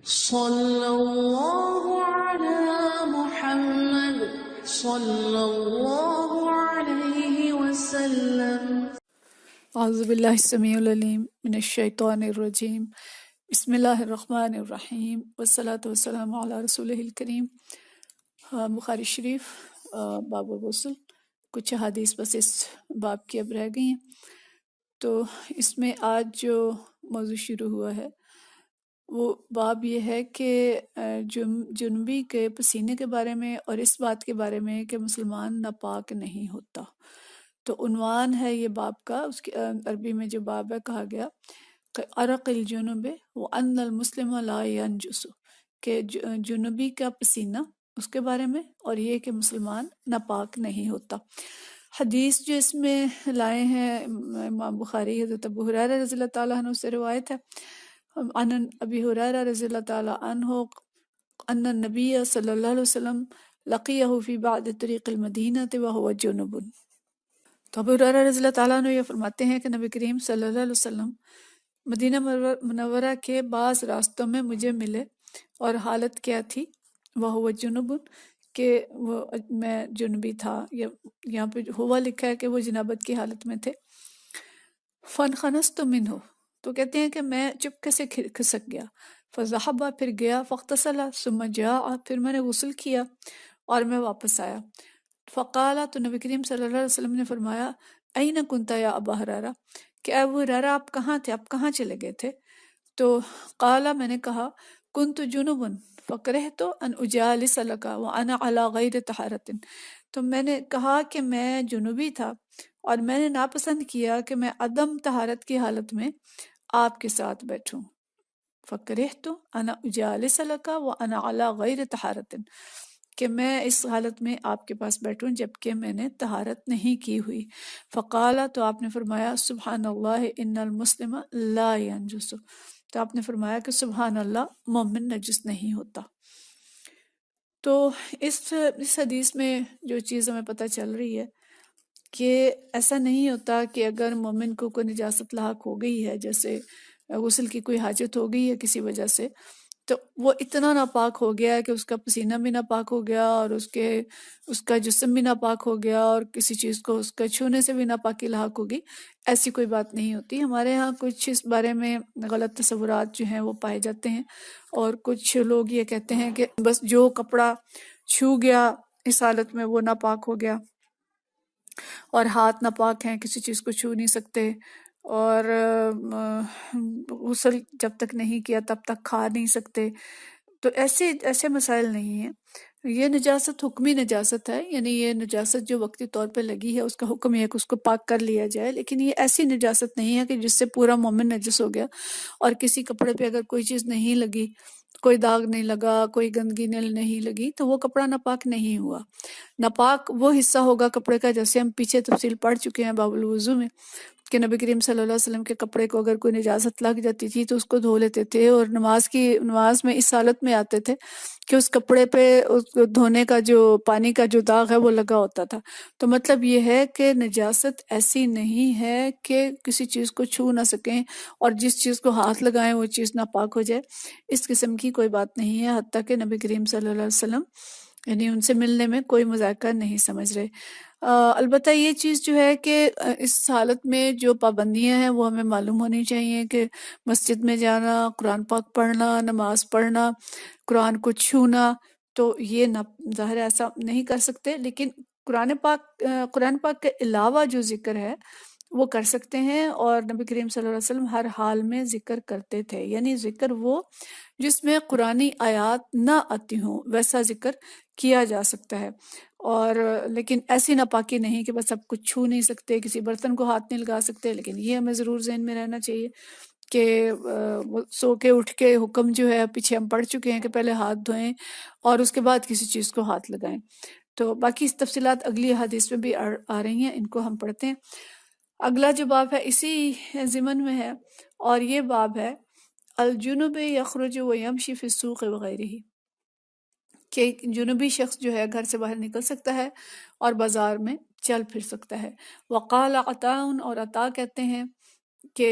صلی اللہ علی محمد صلی اللہ علیہ وسلم۔ اعوذ باللہ السمیع العلیم من الشیطان الرجیم، بسم اللہ الرحمن الرحیم، والصلاة والسلام علی رسولہ الکریم۔ بخاری شریف باب الغسل، کچھ حدیث بس اس باب کی اب رہ گئی ہیں، تو اس میں آج جو موضوع شروع ہوا ہے وہ باب یہ ہے کہ جنبی کے پسینے کے بارے میں اور اس بات کے بارے میں کہ مسلمان ناپاک نہیں ہوتا۔ تو عنوان ہے یہ باب کا، اس کی عربی میں جو باب ہے کہا گیا کہ عرق الجنوب وان المسلم لا ينجس، کہ جنوبی کا پسینہ اس کے بارے میں اور یہ کہ مسلمان ناپاک نہیں ہوتا۔ حدیث جو اس میں لائے ہیں امام بخاری، حضرت ابو ہریرہ رضی اللہ تعالیٰ عنہ سے روایت ہے، عن ابی ہریرہ رضی اللہ تعالیٰ عنہ ان النبی صلی اللہ علیہ وسلم لقیہ فی بعض طریق المدینہ وہو جنب۔ تو ابو ہریرہ رضی اللہ تعالیٰ عنہ یہ فرماتے ہیں کہ نبی کریم صلی اللہ علیہ وسلم مدینہ منورہ کے بعض راستوں میں مجھے ملے اور حالت کیا تھی، وہو جنب، کہ میں جنبی تھا، یا یہاں پہ ہوا لکھا ہے کہ وہ جنابت کی حالت میں تھے۔ فانخنست منہ، تو کہتے ہیں کہ میں چپکے سے کھسک گیا، فذهب، پھر گیا، فاغتسل ثم جاء، پھر میں نے غسل کیا اور میں واپس آیا۔ فقال، تو نبی کریم صلی اللہ علیہ وسلم نے فرمایا، این کنت یا ابا ہریرہ، کہ اے ابو ہریرہ آپ کہاں تھے، آپ کہاں چلے گئے تھے؟ تو قال، میں نے کہا، کنت جنبا فکرہت ان اجالس لک وانا علی غیر طہارۃ، تو میں نے کہا کہ میں جنوبی تھا اور میں نے ناپسند کیا کہ میں عدم طہارت کی حالت میں آپ کے ساتھ بیٹھوں۔ فکرہت ان اجالس لک وانا علی غیر طہارۃ، کہ میں اس حالت میں آپ کے پاس بیٹھوں جبکہ میں نے طہارت نہیں کی ہوئی۔ فقال، تو آپ نے فرمایا، سبحان اللہ ان المسلم لا ینجس، تو آپ نے فرمایا کہ سبحان اللہ، مومن نجس نہیں ہوتا۔ تو اس حدیث میں جو چیز ہمیں پتہ چل رہی ہے کہ ایسا نہیں ہوتا کہ اگر مومن کو کوئی نجاست لاحق ہو گئی ہے، جیسے غسل کی کوئی حاجت ہو گئی ہے کسی وجہ سے، تو وہ اتنا ناپاک ہو گیا ہے کہ اس کا پسینہ بھی ناپاک ہو گیا اور اس کا جسم بھی ناپاک ہو گیا اور کسی چیز کو اس کا چھونے سے بھی ناپاکی لاحق ہوگی، ایسی کوئی بات نہیں ہوتی۔ ہمارے ہاں کچھ اس بارے میں غلط تصورات جو ہیں وہ پائے جاتے ہیں، اور کچھ لوگ یہ کہتے ہیں کہ بس جو کپڑا چھو گیا اس حالت میں وہ ناپاک ہو گیا، اور ہاتھ ناپاک ہیں، کسی چیز کو چھو نہیں سکتے، اور غسل جب تک نہیں کیا تب تک کھا نہیں سکتے۔ تو ایسے مسائل نہیں ہیں۔ یہ نجاست حکمی نجاست ہے، یعنی یہ نجاست جو وقتی طور پہ لگی ہے اس کا حکم یہ ہے کہ اس کو پاک کر لیا جائے، لیکن یہ ایسی نجاست نہیں ہے کہ جس سے پورا مومن نجس ہو گیا، اور کسی کپڑے پہ اگر کوئی چیز نہیں لگی، کوئی داغ نہیں لگا، کوئی گندگی نہیں لگی، تو وہ کپڑا ناپاک نہیں ہوا۔ ناپاک وہ حصہ ہوگا کپڑے کا، جیسے ہم پیچھے تفصیل پڑھ چکے ہیں باب الوضو میں، کہ نبی کریم صلی اللہ علیہ وسلم کے کپڑے کو اگر کوئی نجاست لگ جاتی تھی تو اس کو دھو لیتے تھے، اور نماز میں اس حالت میں آتے تھے کہ اس کپڑے پہ اس کو دھونے کا جو پانی کا جو داغ ہے وہ لگا ہوتا تھا۔ تو مطلب یہ ہے کہ نجاست ایسی نہیں ہے کہ کسی چیز کو چھو نہ سکیں، اور جس چیز کو ہاتھ لگائیں وہ چیز ناپاک ہو جائے، اس قسم کی کوئی بات نہیں ہے، حتیٰ کہ نبی کریم صلی اللہ علیہ وسلم یعنی ان سے ملنے میں کوئی مذاکرہ نہیں سمجھ رہے۔ البتہ یہ چیز جو ہے کہ اس حالت میں جو پابندیاں ہیں وہ ہمیں معلوم ہونی چاہیے، کہ مسجد میں جانا، قرآن پاک پڑھنا، نماز پڑھنا، قرآن کو چھونا، تو یہ ظاہر ایسا نہیں کر سکتے، لیکن قرآن پاک کے علاوہ جو ذکر ہے وہ کر سکتے ہیں، اور نبی کریم صلی اللہ علیہ وسلم ہر حال میں ذکر کرتے تھے، یعنی ذکر وہ جس میں قرآنی آیات نہ آتی ہوں ویسا ذکر کیا جا سکتا ہے، اور لیکن ایسی ناپاکی نہیں کہ بس آپ کچھ چھو نہیں سکتے، کسی برتن کو ہاتھ نہیں لگا سکتے۔ لیکن یہ ہمیں ضرور ذہن میں رہنا چاہیے کہ سو کے اٹھ کے حکم جو ہے پیچھے ہم پڑھ چکے ہیں کہ پہلے ہاتھ دھوئیں اور اس کے بعد کسی چیز کو ہاتھ لگائیں۔ تو باقی اس تفصیلات اگلی حدیث میں بھی آ رہی ہیں، ان کو ہم پڑھتے ہیں۔ اگلا جو باب ہے اسی ضمن میں ہے، اور یہ باب ہے الجنوب یخرج ویمشی فی السوق وغیرہ، کہ جنوبی شخص جو ہے گھر سے باہر نکل سکتا ہے اور بازار میں چل پھر سکتا ہے۔ وقال عطاء، اور عطا کہتے ہیں کہ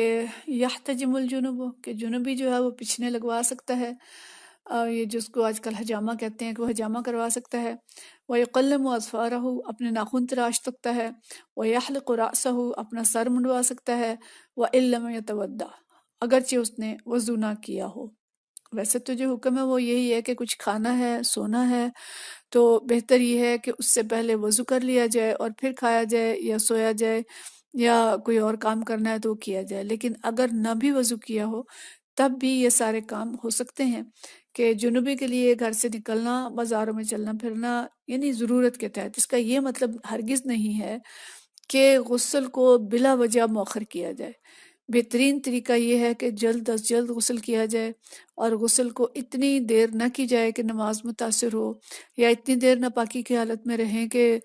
یحتجم الجنوب، کہ جنوبی جو ہے وہ پچھنے لگوا سکتا ہے۔ یہ جس کو آج کل حجامہ کہتے ہیں کہ وہ حجامہ کروا سکتا ہے۔ وَيُقَلِّمُ أَظْفَارَهُ اپنے ناخن تراش سکتا ہے۔ وَيَحْلِقُ رَأْسَهُ اپنا سر منڈوا سکتا ہے۔ وَإِن لَّمْ يَتَوَضَّأْ اگرچہ اس نے وضو نہ کیا ہو۔ ویسے تو جو حکم ہے وہ یہی ہے کہ کچھ کھانا ہے، سونا ہے، تو بہتر یہ ہے کہ اس سے پہلے وضو کر لیا جائے اور پھر کھایا جائے یا سویا جائے، یا کوئی اور کام کرنا ہے تو وہ کیا جائے۔ لیکن اگر نہ بھی وضو کیا ہو تب بھی یہ سارے کام ہو سکتے ہیں کہ جنوبی کے لیے گھر سے نکلنا، بازاروں میں چلنا پھرنا، یعنی ضرورت کے تحت۔ اس کا یہ مطلب ہرگز نہیں ہے کہ غسل کو بلا وجہ مؤخر کیا جائے۔ بہترین طریقہ یہ ہے کہ جلد از جلد غسل کیا جائے، اور غسل کو اتنی دیر نہ کی جائے کہ نماز متاثر ہو، یا اتنی دیر ناپاکی کی حالت میں رہیں کہ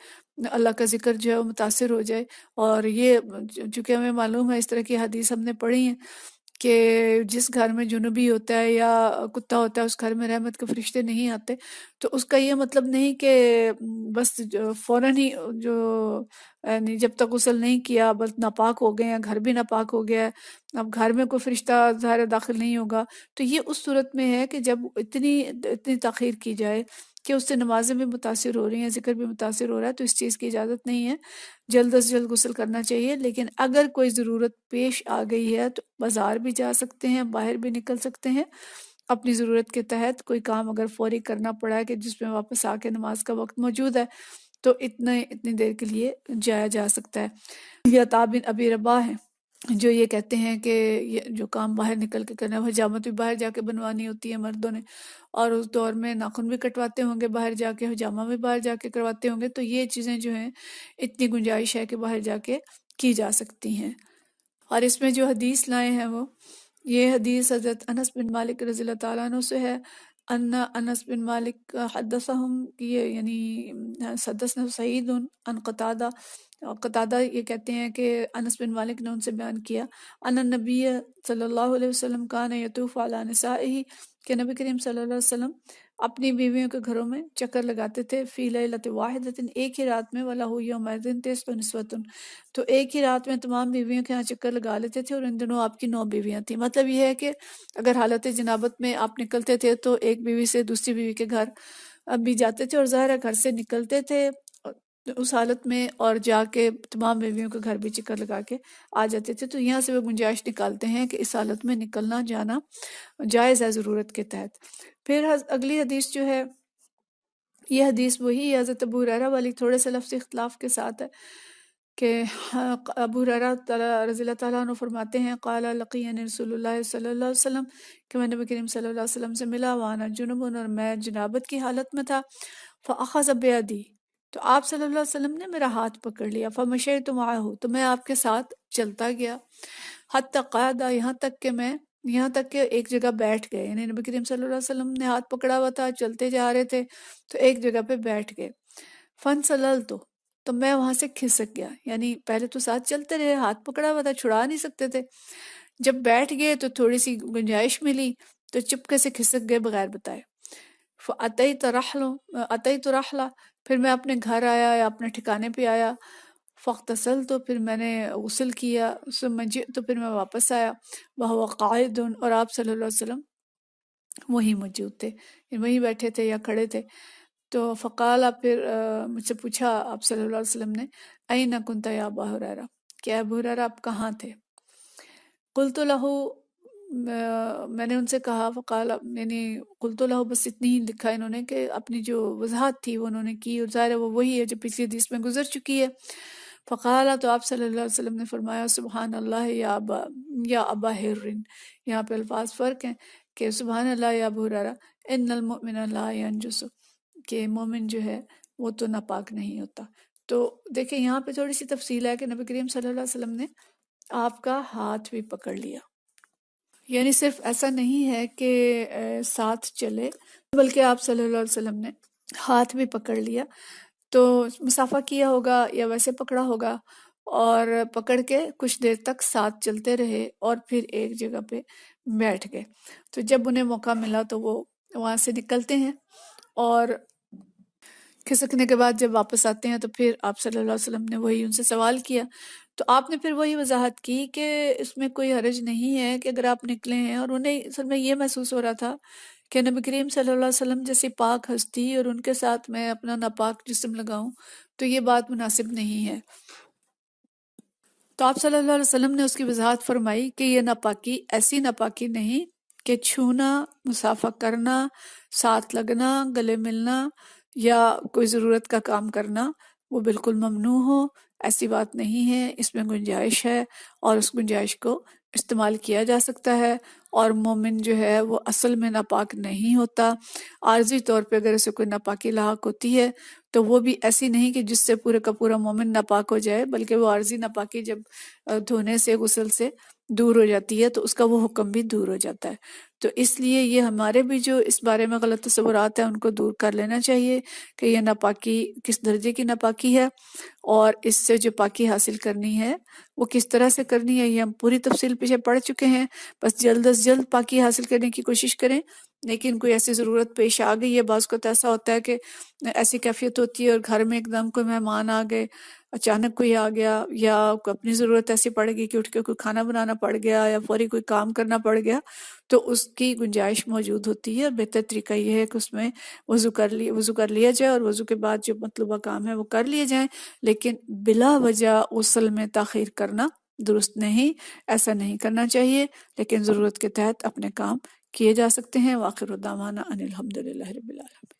اللہ کا ذکر جو ہے وہ متاثر ہو جائے۔ اور یہ چونکہ ہمیں معلوم ہے، اس طرح کی حدیث ہم نے پڑھی ہیں کہ جس گھر میں جنوبی ہوتا ہے یا کتا ہوتا ہے اس گھر میں رحمت کے فرشتے نہیں آتے۔ تو اس کا یہ مطلب نہیں کہ بس فوراً ہی جو یعنی جب تک غسل نہیں کیا بس ناپاک ہو گئے ہیں، گھر بھی ناپاک ہو گیا ہے، اب گھر میں کوئی فرشتہ ظاہر داخل نہیں ہوگا۔ تو یہ اس صورت میں ہے کہ جب اتنی تاخیر کی جائے کہ اس سے نمازیں بھی متاثر ہو رہی ہیں، ذکر بھی متاثر ہو رہا ہے، تو اس چیز کی اجازت نہیں ہے۔ جلد از جلد غسل کرنا چاہیے۔ لیکن اگر کوئی ضرورت پیش آ گئی ہے تو بازار بھی جا سکتے ہیں، باہر بھی نکل سکتے ہیں اپنی ضرورت کے تحت۔ کوئی کام اگر فوری کرنا پڑا ہے کہ جس میں واپس آ کے نماز کا وقت موجود ہے تو اتنی دیر کے لیے جایا جا سکتا ہے۔ یا بن ابی رباح ہے جو یہ کہتے ہیں کہ یہ جو کام باہر نکل کے کرنا ہے، حجامت بھی باہر جا کے بنوانی ہوتی ہے مردوں نے، اور اس دور میں ناخن بھی کٹواتے ہوں گے باہر جا کے، حجامہ بھی باہر جا کے کرواتے ہوں گے، تو یہ چیزیں جو ہیں اتنی گنجائش ہے کہ باہر جا کے کی جا سکتی ہیں۔ اور اس میں جو حدیث لائے ہیں وہ یہ حدیث حضرت انس بن مالک رضی اللہ تعالیٰ عنہ سے ہے۔ انس بن مالک حدثہم، یہ یعنی حدثنا سعید عن قتادہ، قتادہ یہ کہتے ہیں کہ انس بن مالک نے ان سے بیان کیا ان النبی صلی اللہ علیہ وسلم کان یطوف علی نسائہ، کہ نبی کریم صلی اللہ علیہ وسلم اپنی بیویوں کے گھروں میں چکر لگاتے تھے، فی لیلۃ واحدۃ، ایک ہی رات میں، وَلَهُ یومئذ تسع نسوۃ، تو ایک ہی رات میں تمام بیویوں کے ہاں چکر لگا لیتے تھے، اور ان دنوں آپ کی 9 بیویاں تھیں۔ مطلب یہ ہے کہ اگر حالت جنابت میں آپ نکلتے تھے تو ایک بیوی سے دوسری بیوی کے گھر بھی جاتے تھے، اور ظاہر ہے گھر سے نکلتے تھے اس حالت میں اور جا کے تمام بیویوں کے گھر بھی چکر لگا کے آ جاتے تھے۔ تو یہاں سے وہ گنجائش نکالتے ہیں کہ اس حالت میں نکلنا جانا جائز ہے ضرورت کے تحت۔ پھر اگلی حدیث جو ہے، یہ حدیث وہی حضرت ابو ہریرہ والی، تھوڑے سے لفظ اختلاف کے ساتھ ہے کہ ابو ہریرہ رضی اللہ تعالیٰ عنہ فرماتے ہیں قال لقینی رسول اللہ صلی اللہ علیہ وسلم، کہ میں نبی کریم صلی اللہ علیہ وسلم سے ملا، وانا جنب، اور میں جنابت کی حالت میں تھا، فاخذ بیدی، تو آپ صلی اللہ علیہ وسلم نے میرا ہاتھ پکڑ لیا، فمشیت معہ، تو میں آپ کے ساتھ چلتا گیا، حتی قعد، یہاں تک کہ ایک جگہ بیٹھ گئے، یعنی نبی کریم صلی اللہ علیہ وسلم نے ہاتھ پکڑا ہوا تھا، چلتے جا رہے تھے تو ایک جگہ پہ بیٹھ گئے، فانسللت، تو میں وہاں سے کھسک گیا، یعنی پہلے تو ساتھ چلتے رہے، ہاتھ پکڑا ہوا تھا، چھڑا نہیں سکتے تھے، جب بیٹھ گئے تو تھوڑی سی گنجائش ملی تو چپکے سے کھسک گئے بغیر بتائے۔ اتیت رحلہ، پھر میں اپنے گھر آیا یا اپنے ٹھکانے پہ آیا، فاغتسلت، تو پھر میں نے غسل کیا، ثم جئت، تو پھر میں واپس آیا، وہو قاعد، اور آپ صلی اللہ علیہ وسلم وہیں موجود تھے، وہیں بیٹھے تھے یا کھڑے تھے۔ تو فقال، پھر مجھ سے پوچھا آپ صلی اللہ علیہ وسلم نے، این کنت یا ابا ہریرہ، کہ ابو ہریرہ آپ کہاں تھے؟ قلت لہ، میں نے ان سے کہا، فقال، یعنی قلت لہ، بس اتنی ہی لکھا انہوں نے کہ اپنی جو وضاحت تھی وہ انہوں نے کی، اور ظاہر ہے وہ وہی ہے جو پچھلی حدیث میں گزر چکی ہے۔ فقال، تو آپ صلی اللہ علیہ وسلم نے فرمایا، سبحان اللہ یا ابا ہر، یہاں پہ الفاظ فرق ہیں کہ سبحان اللہ یا ابو ہریرہ، ان المؤمن لا ینجس، کہ مومن جو ہے وہ تو ناپاک نہیں ہوتا۔ تو دیکھیں یہاں پہ تھوڑی سی تفصیل ہے کہ نبی کریم صلی اللہ علیہ وسلم نے آپ کا ہاتھ بھی پکڑ لیا، یعنی صرف ایسا نہیں ہے کہ ساتھ چلے، بلکہ آپ صلی اللہ علیہ وسلم نے ہاتھ بھی پکڑ لیا، تو مسافہ کیا ہوگا یا ویسے پکڑا ہوگا، اور پکڑ کے کچھ دیر تک ساتھ چلتے رہے اور پھر ایک جگہ پہ بیٹھ گئے۔ تو جب انہیں موقع ملا تو وہ وہاں سے نکلتے ہیں، اور کھسکنے کے بعد جب واپس آتے ہیں تو پھر آپ صلی اللہ علیہ وسلم نے وہی ان سے سوال کیا، تو آپ نے پھر وہی وضاحت کی کہ اس میں کوئی حرج نہیں ہے کہ اگر آپ نکلے ہیں، اور انہیں اصل میں یہ محسوس ہو رہا تھا کہ نبی کریم صلی اللہ علیہ وسلم جیسی پاک ہستی اور ان کے ساتھ میں اپنا ناپاک جسم لگاؤں تو یہ بات مناسب نہیں ہے۔ تو آپ صلی اللہ علیہ وسلم نے اس کی وضاحت فرمائی کہ یہ ناپاکی ایسی ناپاکی نہیں کہ چھونا، مصافحہ کرنا، ساتھ لگنا، گلے ملنا یا کوئی ضرورت کا کام کرنا وہ بالکل ممنوع ہو، ایسی بات نہیں ہے، اس میں گنجائش ہے اور اس گنجائش کو استعمال کیا جا سکتا ہے۔ اور مومن جو ہے وہ اصل میں ناپاک نہیں ہوتا، عارضی طور پہ اگر اسے کوئی ناپاکی لاحق ہوتی ہے تو وہ بھی ایسی نہیں کہ جس سے پورے کا پورا مومن ناپاک ہو جائے، بلکہ وہ عارضی ناپاکی جب دھونے سے، غسل سے دور ہو جاتی ہے تو اس کا وہ حکم بھی دور ہو جاتا ہے۔ تو اس لیے یہ ہمارے بھی جو اس بارے میں غلط تصورات ہیں ان کو دور کر لینا چاہیے کہ یہ ناپاکی کس درجے کی ناپاکی ہے اور اس سے جو پاکی حاصل کرنی ہے وہ کس طرح سے کرنی ہے، یہ ہم پوری تفصیل پیچھے پڑھ چکے ہیں۔ بس جلد از جلد پاکی حاصل کرنے کی کوشش کریں، لیکن کوئی ایسی ضرورت پیش آ گئی ہے، بعض کو ایسا ہوتا ہے کہ ایسی کیفیت ہوتی ہے اور گھر میں ایک دم کوئی مہمان آ گئے، اچانک کوئی آ گیا یا اپنی ضرورت ایسی پڑ گئی کہ اٹھ کے کوئی کھانا بنانا پڑ گیا یا فوری کوئی کام کرنا پڑ گیا، تو اس کی گنجائش موجود ہوتی ہے۔ بہتر طریقہ یہ ہے کہ اس میں وضو کر لیا جائے اور وضو کے بعد جو مطلوبہ کام ہے وہ کر لیے جائیں، لیکن بلا وجہ غسل میں تاخیر کرنا درست نہیں، ایسا نہیں کرنا چاہیے، لیکن ضرورت کے تحت اپنے کام کیے جا سکتے ہیں۔ وآخر دعوانا ان الحمد للہ رب العالمین۔